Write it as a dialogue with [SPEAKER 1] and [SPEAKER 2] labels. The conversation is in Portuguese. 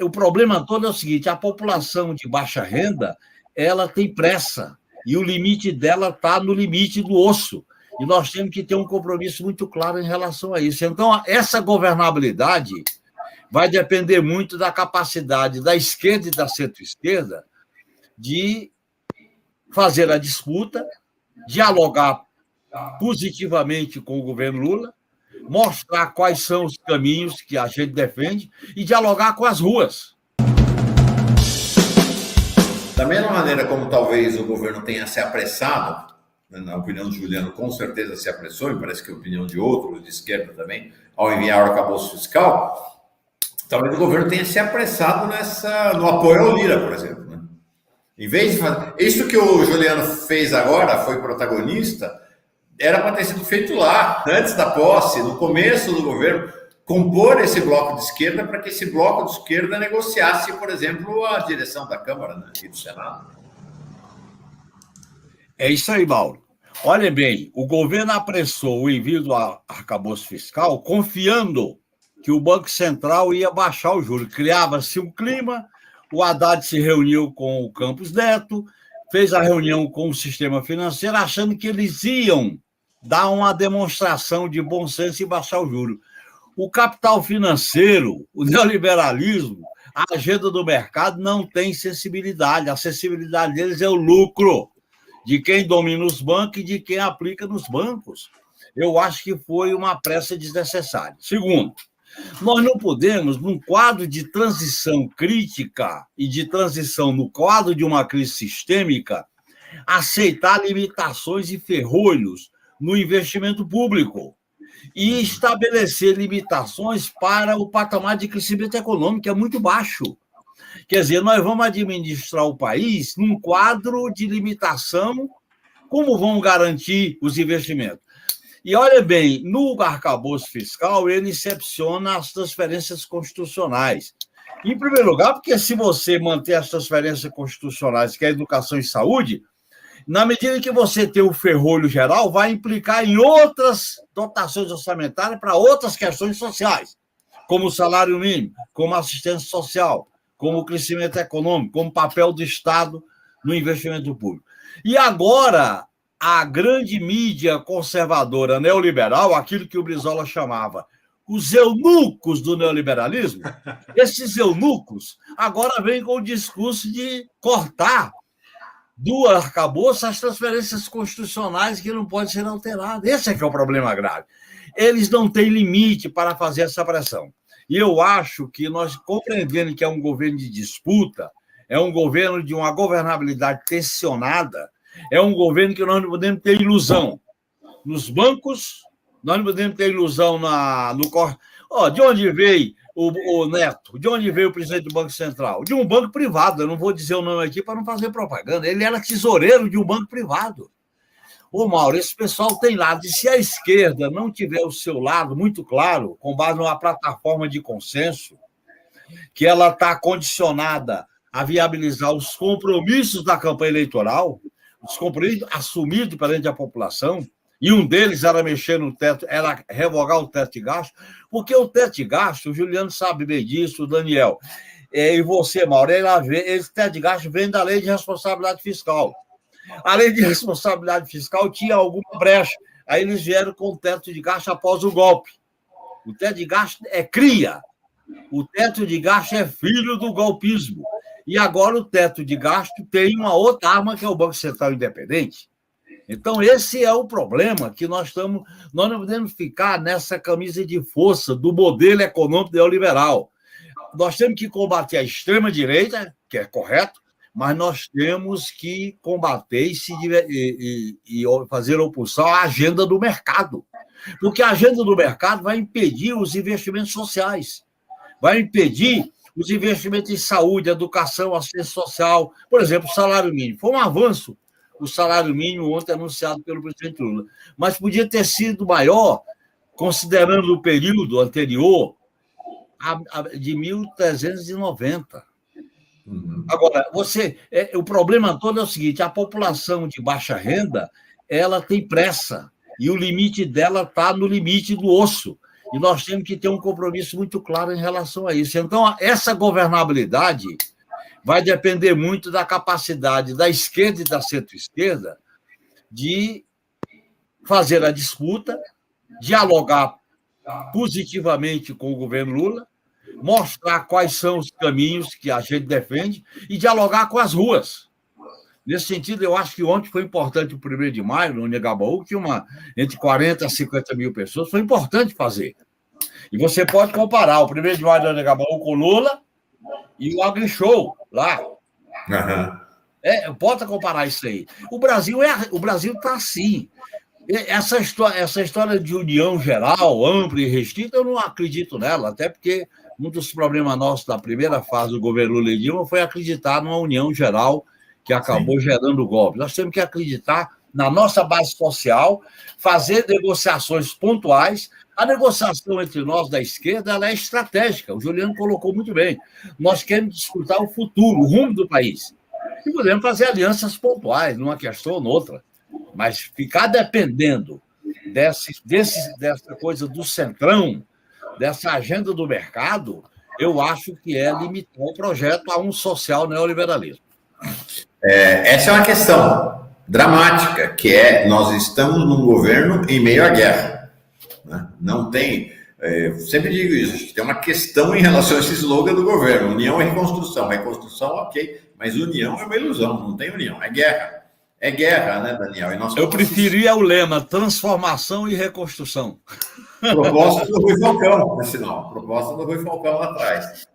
[SPEAKER 1] O problema todo é o seguinte: a população de baixa renda, ela tem pressa, e o limite dela está no limite do osso. E nós temos que ter um compromisso muito claro em relação a isso. Então, essa governabilidade vai depender muito da capacidade da esquerda e da centro-esquerda de fazer a disputa, dialogar positivamente com o governo Lula, mostrar quais são os caminhos que a gente defende e dialogar com as ruas.
[SPEAKER 2] Da mesma maneira como talvez o governo tenha se apressado, na opinião do Juliano, com certeza se apressou, e parece que é a opinião de outros, de esquerda também, ao enviar o arcabouço fiscal, talvez o governo tenha se apressado no apoio ao Lira, por exemplo. Né? Em vez de fazer... Isso que o Juliano fez agora, foi protagonista, era para ter sido feito lá, antes da posse, no começo do governo, compor esse bloco de esquerda para que esse bloco de esquerda negociasse, por exemplo, a direção da Câmara, né, e do Senado.
[SPEAKER 1] É isso aí, Mauro. Olha bem, o governo apressou o envio do arcabouço fiscal confiando que o Banco Central ia baixar o juros. Criava-se um clima, o Haddad se reuniu com o Campos Neto, fez a reunião com o sistema financeiro, achando que eles iam dar uma demonstração de bom senso e baixar o juros. O capital financeiro, o neoliberalismo, a agenda do mercado não tem sensibilidade. A sensibilidade deles é o lucro de quem domina os bancos e de quem aplica nos bancos. Eu acho que foi uma pressa desnecessária. Segundo, nós não podemos, num quadro de transição crítica e de transição no quadro de uma crise sistêmica, aceitar limitações e ferrolhos no investimento público e estabelecer limitações para o patamar de crescimento econômico, que é muito baixo. Quer dizer, nós vamos administrar o país num quadro de limitação, como vamos garantir os investimentos? E olha bem, no arcabouço fiscal, ele excepciona as transferências constitucionais. Em primeiro lugar, porque se você manter as transferências constitucionais, que é educação e saúde, na medida que você tem o ferrolho geral, vai implicar em outras dotações orçamentárias para outras questões sociais, como o salário mínimo, como a assistência social, como o crescimento econômico, como o papel do Estado no investimento público. E agora, a grande mídia conservadora neoliberal, aquilo que o Brizola chamava os eunucos do neoliberalismo, esses eunucos agora vêm com o discurso de cortar do arcabouço as transferências constitucionais que não podem ser alteradas. Esse é que é o problema grave. Eles não têm limite para fazer essa pressão. E eu acho que nós, compreendendo que é um governo de disputa, é um governo de uma governabilidade tensionada, é um governo que nós não podemos ter ilusão. Nos bancos, nós não podemos ter ilusão no corte. De onde veio o Neto? De onde veio o presidente do Banco Central? De um banco privado. Eu não vou dizer o nome aqui para não fazer propaganda. Ele era tesoureiro de um banco privado. Mauro, esse pessoal tem lado. E se a esquerda não tiver o seu lado muito claro, com base numa plataforma de consenso, que ela está condicionada a viabilizar os compromissos da campanha eleitoral, os compromissos assumidos perante a população, e um deles era mexer no teto, era revogar o teto de gasto, porque o teto de gasto, o Juliano sabe bem disso, o Daniel, e você, Mauro, esse teto de gasto vem da lei de responsabilidade fiscal. A lei de responsabilidade fiscal tinha alguma brecha, aí eles vieram com o teto de gasto após o golpe. O teto de gasto é cria, o teto de gasto é filho do golpismo. E agora o teto de gasto tem uma outra arma, que é o Banco Central Independente. Então, esse é o problema que nós não podemos ficar nessa camisa de força do modelo econômico neoliberal. Nós temos que combater a extrema-direita, que é correto, mas nós temos que combater e fazer oposição à agenda do mercado. Porque a agenda do mercado vai impedir os investimentos sociais, vai impedir os investimentos em saúde, educação, assistência social. Por exemplo, o salário mínimo. Foi um avanço o salário mínimo ontem anunciado pelo presidente Lula. Mas podia ter sido maior, considerando o período anterior, de 1390. Agora, o problema todo é o seguinte: a população de baixa renda, ela tem pressa, e o limite dela está no limite do osso. E nós temos que ter um compromisso muito claro em relação a isso. Então, essa governabilidade vai depender muito da capacidade da esquerda e da centro-esquerda de fazer a disputa, dialogar positivamente com o governo Lula, mostrar quais são os caminhos que a gente defende e dialogar com as ruas. Nesse sentido, eu acho que ontem foi importante o 1º de maio, no Engabaú, que entre 40 a 50 mil pessoas, foi importante fazer. E você pode comparar o 1º de maio do Engabaú com o Lula e o AgriShow lá.
[SPEAKER 2] Uhum.
[SPEAKER 1] Pode comparar isso aí. O Brasil está assim. Essa história de união geral, ampla e restrita, eu não acredito nela, até porque um dos problemas nossos da primeira fase do governo Lula e Dilma foi acreditar numa união geral que acabou gerando o golpe. Nós temos que acreditar na nossa base social, fazer negociações pontuais. A negociação entre nós da esquerda ela é estratégica, o Juliano colocou muito bem. Nós queremos disputar o futuro, o rumo do país. E podemos fazer alianças pontuais, numa questão ou noutra. Mas ficar dependendo dessa coisa do centrão, dessa agenda do mercado, eu acho que é limitar o projeto a um social neoliberalismo.
[SPEAKER 2] Essa é uma questão dramática, que nós estamos num governo em meio à guerra. Né? Não tem... sempre digo isso, acho que tem uma questão em relação a esse slogan do governo. União e reconstrução. Reconstrução, ok, mas união é uma ilusão, não tem união, é guerra. É guerra, né, Daniel?
[SPEAKER 1] Eu preferia o lema transformação e reconstrução.
[SPEAKER 2] Proposta do Rui Falcão, por sinal. Proposta do Rui Falcão lá atrás.